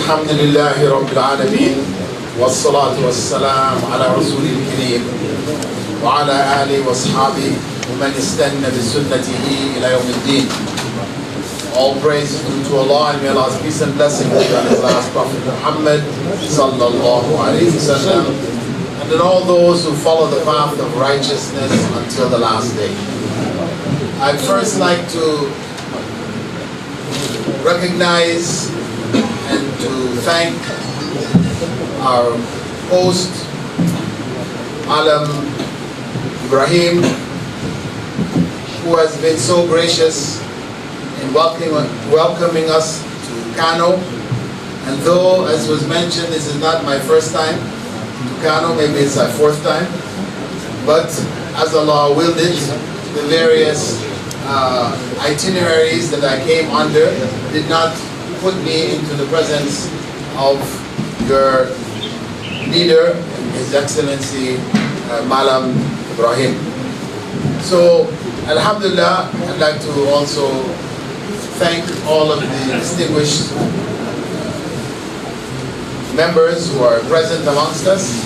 الحمد لله رب العالمين والصلاة والسلام على رسول الكريم وعلى آله وأصحابه ومن استنى بسنته إلى يوم الدين. All praise to Allah, and may Allah's peace and blessings be on His last Prophet Muhammad sallallahu alayhi wasallam, and on all those who follow the path of righteousness until the last day. I'd first like to recognize and to thank our host, Alam Ibrahim, who has been so gracious in welcoming us to Kano. And though, as was mentioned, this is not my first time to Kano, maybe it's my fourth time, but as Allah willed it, the various itineraries that I came under did not put me into the presence of your leader, His Excellency Malam Ibrahim. So, Alhamdulillah, I'd like to also thank all of the distinguished members who are present amongst us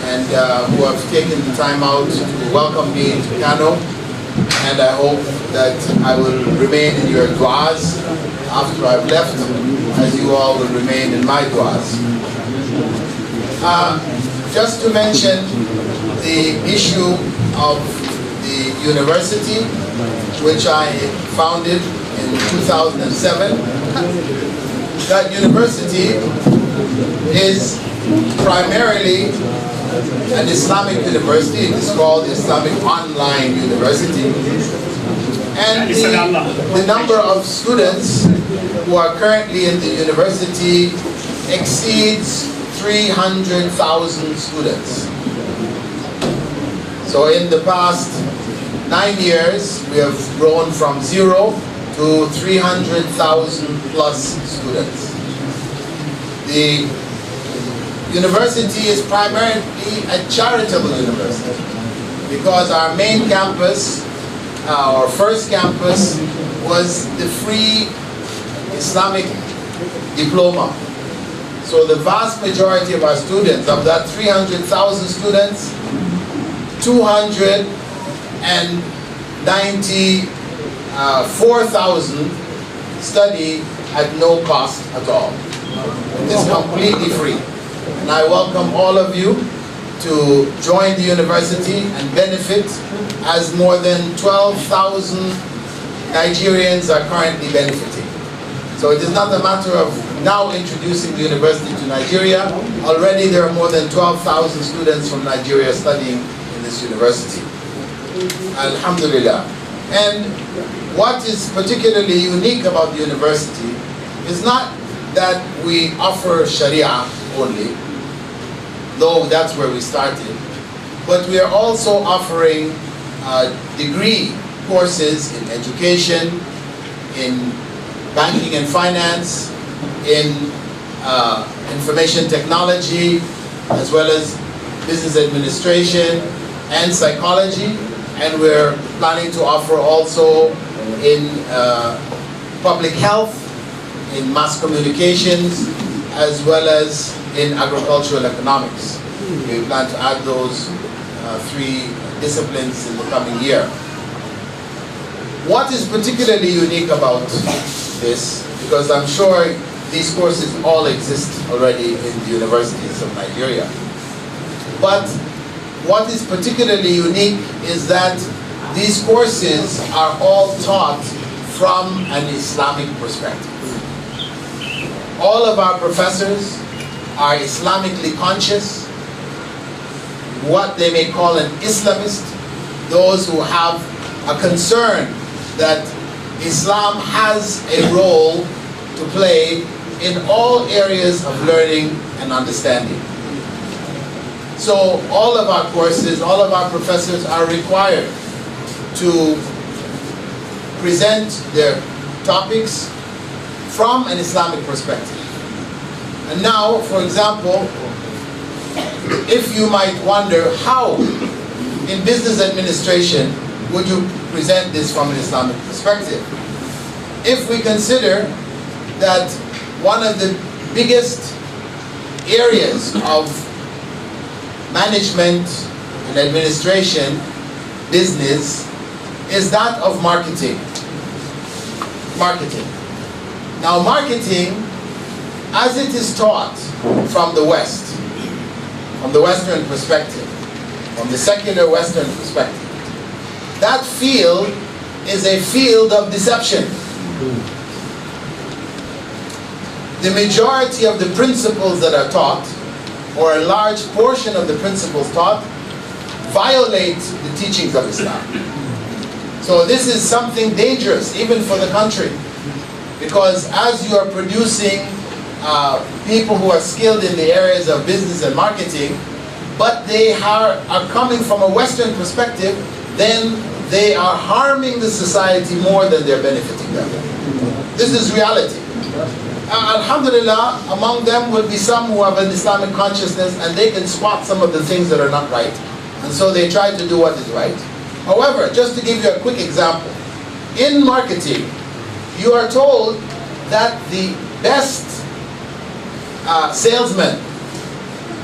and who have taken the time out to welcome me to Kano. And I hope that I will remain in your du'as after I've left, as you all will remain in my du'as. Just to mention the issue of the university, which I founded in 2007. That university is primarily an Islamic university. It is called the Islamic Online University. And the number of students who are currently in the university exceeds 300,000 students. So in the past 9 years, we have grown from 0 to 300,000 plus students. The university is primarily a charitable university because our main campus, our first campus, was the free Islamic diploma. So the vast majority of our students, of that 300,000 students, 294,000 study at no cost at all. It is completely free. And I welcome all of you to join the university and benefit, as more than 12,000 Nigerians are currently benefiting. So it is not a matter of now introducing the university to Nigeria. Already there are more than 12,000 students from Nigeria studying in this university. Alhamdulillah. And what is particularly unique about the university is not that we offer Sharia only, though that's where we started, but we are also offering degree courses in education, in banking and finance, in information technology, as well as business administration and psychology, and we're planning to offer also in public health, in mass communications, as well as in agricultural economics. We plan to add those 3 disciplines in the coming year. What is particularly unique about this, because I'm sure these courses all exist already in the universities of Nigeria, but what is particularly unique is that these courses are all taught from an Islamic perspective. All of our professors are Islamically conscious, what they may call an Islamist, those who have a concern that Islam has a role to play in all areas of learning and understanding. So all of our courses, all of our professors are required to present their topics from an Islamic perspective. And now, for example, if you might wonder how in business administration would you present this from an Islamic perspective? If we consider that one of the biggest areas of management and administration, business, is that of marketing. Marketing. Now marketing, as it is taught from the West, from the Western perspective, from the secular Western perspective, that field is a field of deception. The majority of the principles that are taught, or a large portion of the principles taught, violate the teachings of Islam. So this is something dangerous, even for the country, because as you are producing people who are skilled in the areas of business and marketing, but they are coming from a Western perspective, then they are harming the society more than they're benefiting them. This is reality. Alhamdulillah, among them will be some who have an Islamic consciousness and they can spot some of the things that are not right. And so they try to do what is right. However, just to give you a quick example, in marketing, you are told that the best salesman,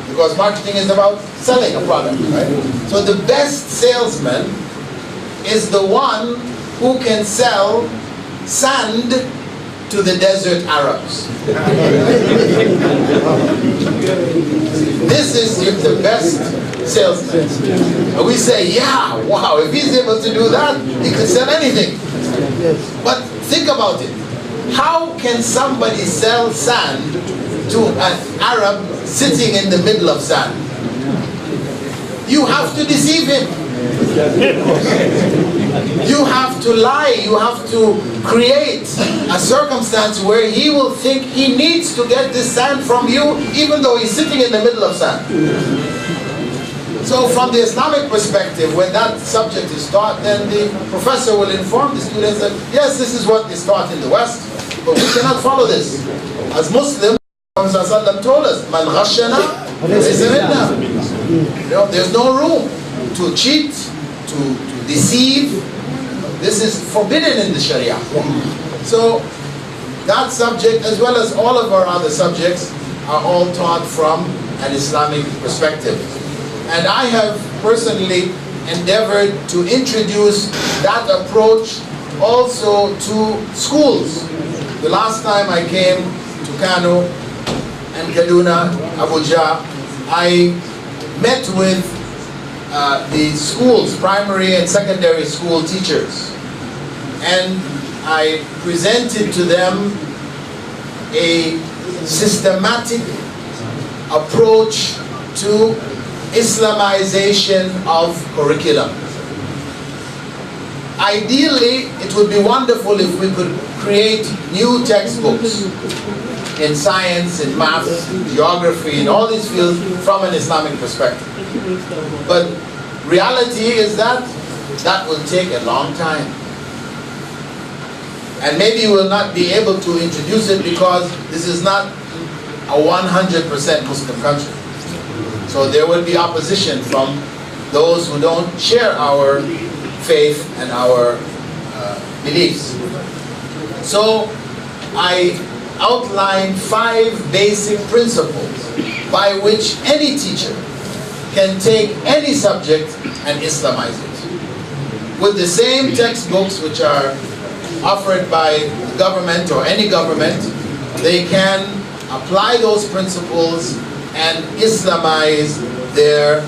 because marketing is about selling a product, right? So the best salesman is the one who can sell sand to the desert Arabs. This is the best salesman. And we say, yeah, wow, if he's able to do that, he could sell anything. But think about it. How can somebody sell sand to an Arab sitting in the middle of sand? You have to deceive him. You have to lie. You have to create a circumstance where he will think he needs to get this sand from you, even though he's sitting in the middle of sand. So from the Islamic perspective, when that subject is taught, then the professor will inform the students that, yes, this is what is taught in the West, but we cannot follow this. As Muslims, Muhammad told us, Man ghashana laysa minna. There's no room to cheat, to deceive. This is forbidden in the Sharia. So that subject, as well as all of our other subjects, are all taught from an Islamic perspective. And I have personally endeavored to introduce that approach also to schools. The last time I came to Kano and Kaduna, Abuja, I met with the schools, primary and secondary school teachers. And I presented to them a systematic approach to Islamization of curriculum. Ideally, it would be wonderful if we could create new textbooks in science, in math, geography, in all these fields from an Islamic perspective. But reality is that that will take a long time. And maybe you will not be able to introduce it because this is not a 100% Muslim country. So there will be opposition from those who don't share our faith and our beliefs. So I outlined 5 basic principles by which any teacher can take any subject and Islamize it. With the same textbooks which are offered by the government or any government, they can apply those principles and Islamize their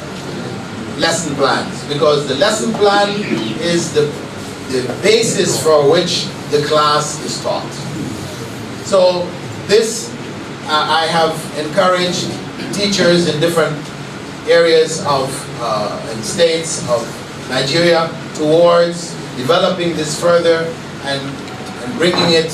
lesson plans, because the lesson plan is the basis for which the class is taught. So this, I have encouraged teachers in different areas of and states of Nigeria towards developing this further and bringing it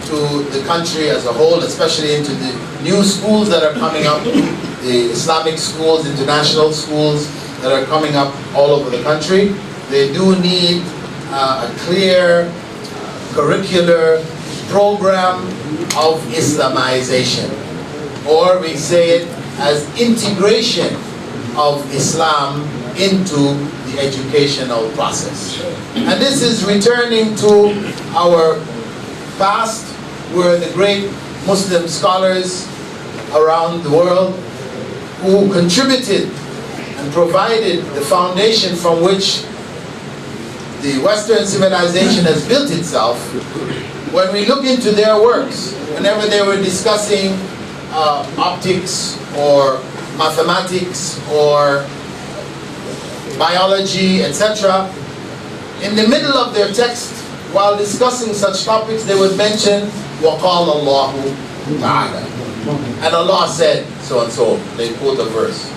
to the country as a whole, especially into the new schools that are coming up, the Islamic schools, international schools that are coming up all over the country. They do need a clear curricular program of Islamization, or we say it as integration of Islam into the educational process. And this is returning to our past, where the great Muslim scholars around the world who contributed and provided the foundation from which the Western civilization has built itself. When we look into their works, whenever they were discussing optics or mathematics or biology, etc., in the middle of their text, while discussing such topics, they would mention وَقَالَ اللَّهُ تَعَالَى, and Allah said so and so. They quote a verse.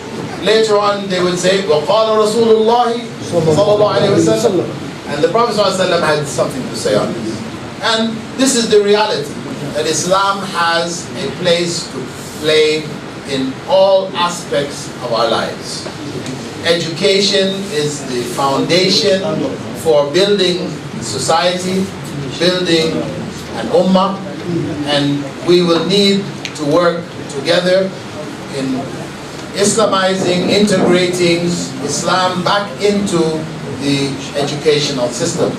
Later on they would say وَقَالَ رَسُولُ اللَّهِ صَلَّى اللَّهُ عَلَيْهِ وَسَلَّمَ, and the Prophet ﷺ had something to say on this. And this is the reality, that Islam has a place to play in all aspects of our lives. Education is the foundation for building society, building an ummah, and we will need to work together in Islamizing, integrating Islam back into the educational system.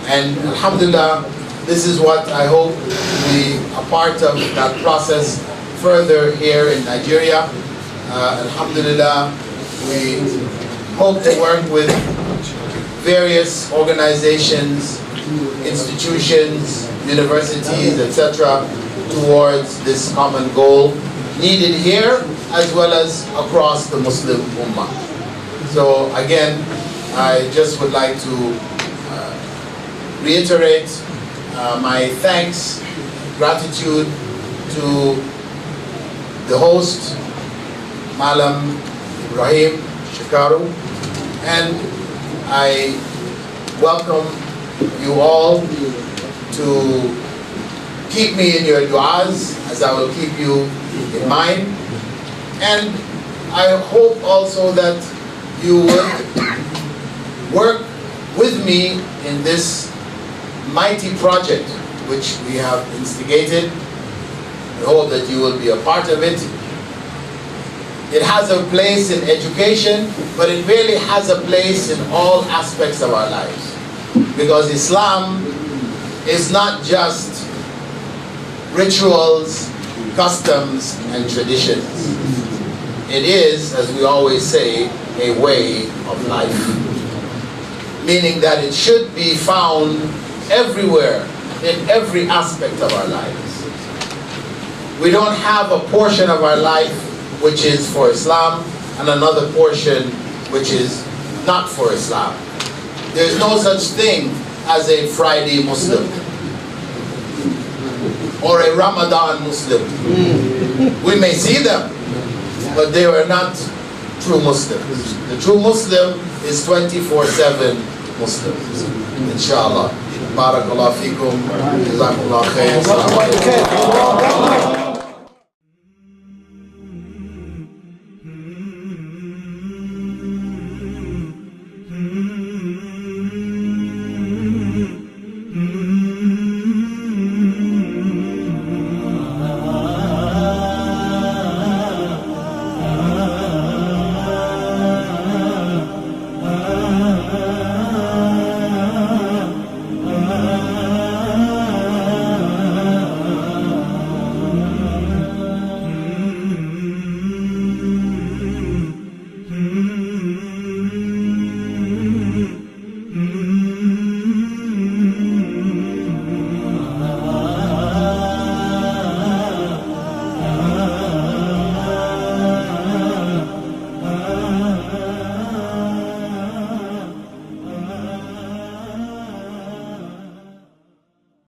And alhamdulillah, this is what I hope to be a part of that process further here in Nigeria. Alhamdulillah, we hope to work with various organizations, institutions, universities, etc., towards this common goal, needed here as well as across the Muslim Ummah. So again, I just would like to reiterate my thanks, gratitude to the host, Malam Ibrahim Shikaru, and I welcome you all to keep me in your du'as, as I will keep you in mind. And I hope also that you would work with me in this mighty project which we have instigated. I hope that you will be a part of it. It has a place in education, but it really has a place in all aspects of our lives. Because Islam is not just rituals, customs, and traditions. It is, as we always say, a way of life. Meaning that it should be found everywhere, in every aspect of our lives. We don't have a portion of our life which is for Islam and another portion which is not for Islam. There's no such thing as a Friday Muslim or a Ramadan Muslim. We may see them, but they are not true Muslims. The true Muslim is 24/7 Muslims, inshallah. Barakallahu feekum, jazakumullah khair. Assalamu alaikum. Mm-hmm.